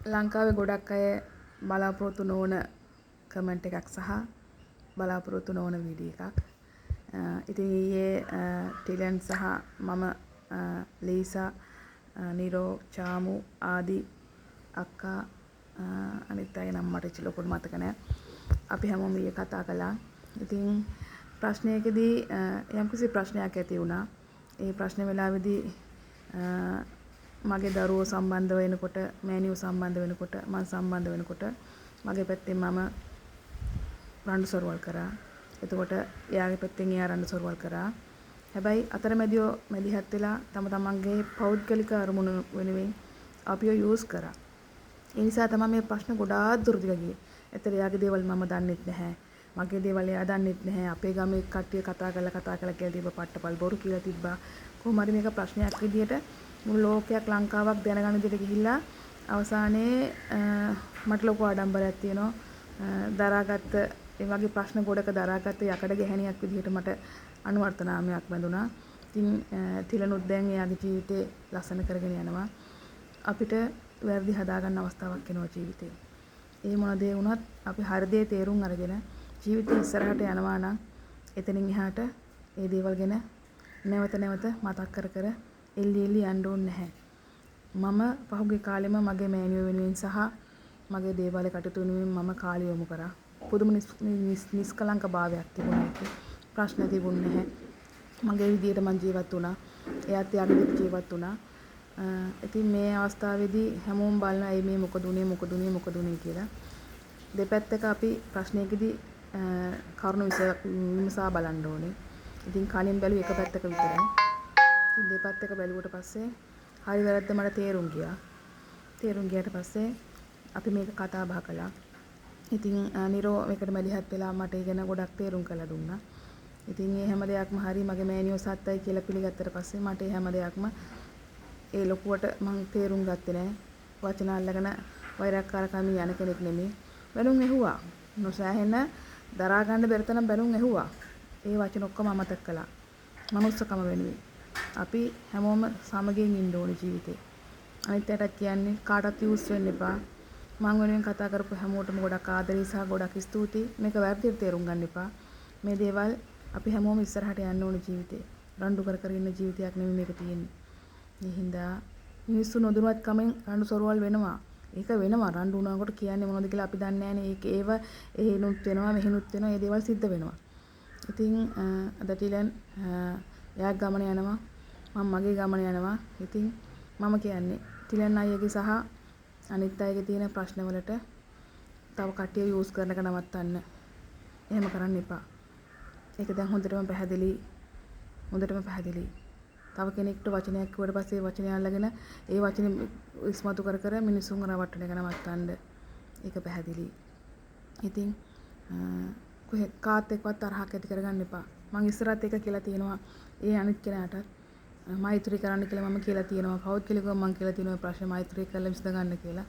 ලංකාවේ ගොඩක් අය බලාපොරොත්තු නොවන කමෙන්ට් එකක් සහ බලාපොරොත්තු නොවන වීඩියෝ එකක්. ඉතින් ඊයේ ටිලන් සහ මම ලීසා නිරෝ චාමු ආදි අක්කා අනිත් අය නම් මට ලොකුට මතක නැහැ. අපි හැමෝම ඊයේ කතා කළා. ඉතින් ප්‍රශ්නයකදී යම්කිසි ප්‍රශ්නයක් ඇති වුණා. ඒ ප්‍රශ්න වෙලාවේදී මගේ දරුවෝ සම්බන්ධ වෙනකොට මෑණියෝ සම්බන්ධ වෙනකොට මම සම්බන්ධ වෙනකොට මගේ පැත්තෙන් මම රණ්ඩු සරුවල් කරා. එතකොට එයාගේ පැත්තෙන් එයා රණ්ඩු සරුවල් කරා. හැබැයි අතරමැදියෝ මැදිහත් වෙලා තම තමන්ගේ පෞද්ගලික අරමුණු වෙනුවෙන් අපිව යූස් කරා. ඒ නිසා තමයි මේ ප්‍රශ්න ගොඩාක් දුරදිග ගියේ. ඒතර එයාගේ දේවල් මම දන්නෙත් නැහැ. මගේ දේවල් එයා දන්නෙත් නැහැ. අපේ ගමේ කට්ටිය කතා කරලා කියලා තිබ්බ පට්ටපල් බොරු කියලා තිබ්බා. කොහොම හරි මේක ප්‍රශ්නයක් විදියට මුළු ලෝකයක් ලංකාවක් දැනගන්න විදියට ගිහිල්ලා අවසානයේ මට ලොකු ආඩම්බරයක් තියෙනවා. දරාගත්ත ඒ වගේ ප්‍රශ්න ගොඩක දරාගත්ත යකඩ ගැහණියක් විදිහට මට අනුවර්ත නාමයක් බැඳුනා. ඉතින් තිලනුත් දැන් එයාගේ ජීවිතේ ලස්සන කරගෙන යනවා. අපිට වැරදි හදාගන්න අවස්ථාවක් එනවා ජීවිතේ. ඒ මොන දේ වුණත් අපි හරි දේ තේරුම් අරගෙන ජීවිතේ ඉස්සරහට යනවා නම් එතනින් එහාට ඒ දේවල් ගැන නැවත නැවත මතක් කර කර එල්ලි යන්න ඕනේ නැහැ. මම පහුගිය කාලෙම මගේ මෑණියෝ වෙනුවෙන් සහ මගේ දේවාලේ කටයුතු වෙනුවෙන් මම කාලය යොමු කරා. පුදුම නිස්කලංක භාවයක් තිබුණා ඒකේ. ප්‍රශ්න තිබුණේ නැහැ. මගේ විදියට මම ජීවත් වුණා. එයාත් එයාගේ විදියට ජීවත් වුණා. ඉතින් මේ අවස්ථාවේදී හැමෝම බලනවා ඇයි මේ මොකද උනේ කියලා. දෙපැත්තක අපි ප්‍රශ්නයකදී කරුණු විමසා බලන්න ඕනේ. ඉතින් කලින් බැලුවේ එක පැත්තක විතරයි. ඉතින් දෙපැත්තක බැලුවට පස්සේ හරි වැරද්ද මට තේරුම් ගියා. තේරුම් ගියාට පස්සේ අපි මේක කතා බහ කළා. ඉතින් නිරෝ මේකට මැදිහත් වෙලා මට ඒ ගැන ගොඩක් තේරුම් කරලා දුන්නා. ඉතින් මේ හැම දෙයක්ම හරි මගේ මෑණියෝ සත්තයි කියලා පිළිගත්තට පස්සේ මට මේ හැම දෙයක්ම ඒ ලොකුවට මම තේරුම් ගත්තේ නැහැ. වචන අල්ලගෙන වෛරක්කාරකමින් යන කෙනෙක් නෙමෙයි. බැලුම් ඇහුවා. නොසෑහෙන දරා ගන්න බැරි තරම් බැලුම් ඇහුවා. ඒ වචන ඔක්කොම අමතක කළා. මනුස්සකම වෙනුවෙන්. අපි හැමෝම සමගියෙන් ඉන්න ඕනේ ජීවිතේ. අනිත් අයටත් කියන්නේ කාටවත් යූස් වෙන්න එපා. මං වෙනුවෙන් කතා කරපු හැමෝටම ගොඩක් ආදරේ සහ ගොඩක් ස්තුතියි. මේක වැරදියට තේරුම් ගන්න එපා. මේ දේවල් අපි හැමෝම ඉස්සරහට යන්න ඕනේ ජීවිතේ. රණ්ඩු කර කර ඉන්න ජීවිතයක් නෙමෙයි මේක තියෙන්නේ. මේ හින්දා මිනිස්සු නොදැනුවත්කමෙන් රණ්ඩු සරුවල් වෙනවා. ඒක වෙනවා. රණ්ඩු වුණාකොට කියන්නේ මොනවද කියලා අපි දන්නේ නැහනේ. ඒක ඒව එහෙනුත් වෙනවා මෙහෙනුත් වෙනවා. මේ දේවල් සිද්ධ වෙනවා. ඉතින් අද ටිලන් එයා ගමන යනවා. මම මගේ ගමන යනවා. ඉතින් මම කියන්නේ ටිලන් අයියගේ සහ අනිත් අයගේ තියෙන ප්‍රශ්නවලට තව කට්ටිය යූස් කරන එක නවත්තන්න. එහෙම කරන්න එපා. ඒක දැන් හොඳටම පැහැදිලි. තව කෙනෙක්ට වචනයක් කිව්වට පස්සේ ඒ වචනය අල්ලගෙන ඒ වචනේ ඉස්මතු කර කර මිනිසුන් රවට්ටන එක නවත්තන්න. ඒක පැහැදිලි. ඉතින් කොහෙ කාත් එක්කවත් තරහක් ඇති කරගන්න එපා. මං ඉස්සරහත් ඒක කියලා තියෙනවා. ඒ අනිත් කෙනාටත් මෛත්‍රී කරන්න කියලා මම කියලා තියෙනවා. පෞද්ගලිකව මං කියලා තියෙනවා ප්‍රශ්න මෛත්‍රී කරලා විසඳ ගන්න කියලා.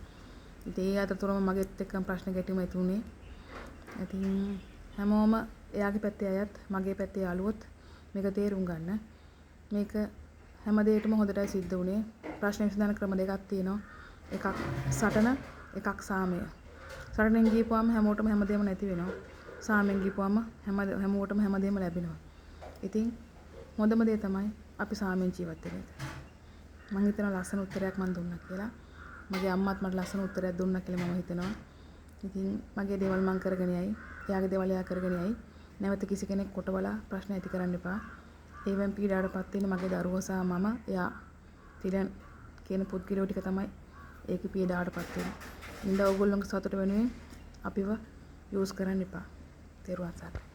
ඉතින් ඒ අතරතුරම මගෙත් එක්කම ප්‍රශ්න ගැටීම ඇති වුණේ. ඉතින් හැමෝම එයාගේ පැත්තේ අයත් මගේ පැත්තේ යාළුවොත් මේක තේරුම් ගන්න. මේක හැම දෙයකටම හොඳටයි සිද්ධ වුණේ. ප්‍රශ්න විසඳන ක්‍රම දෙකක් තියෙනවා. එකක් සටන, එකක් සාමය. සටනෙන් ගියපුවාම හැමෝටම හැමදේම නැති වෙනවා. සාමයෙන් ගියපුවාම හැමෝටම හැමදේම ලැබෙනවා. ඉතින් හොඳම දේ තමයි අපි සාමයෙන් ජීවත් වෙන එක. මම හිතනවා ලස්සන උත්තරයක් මම දුන්නා කියලා. මගේ අම්මාත් මට ලස්සන උත්තරයක් දුන්නා කියලා මම හිතනවා. ඉතින් මගේ දේවල් මම කරගෙන යයි. එයාගේ දේවල් එයා කරගෙන යයි. නැවත කිසි කෙනෙක් කොටවලා ප්‍රශ්න ඇති කරන්න එපා. ඒවෙන් පීඩාවටපත් වෙන්නේ මගේ දරුවෝ සහ මම. එයා තිලන් කියන පුද්ගලයෝ ටික තමයි ඒකේ පීඩාවටපත් වෙන්නේ. ඉතින් ඔයගොල්ලෝගේ සතුට වෙනුවෙන් අපිව යූස් කරන්න එපා. තේරුවන් සරණයි.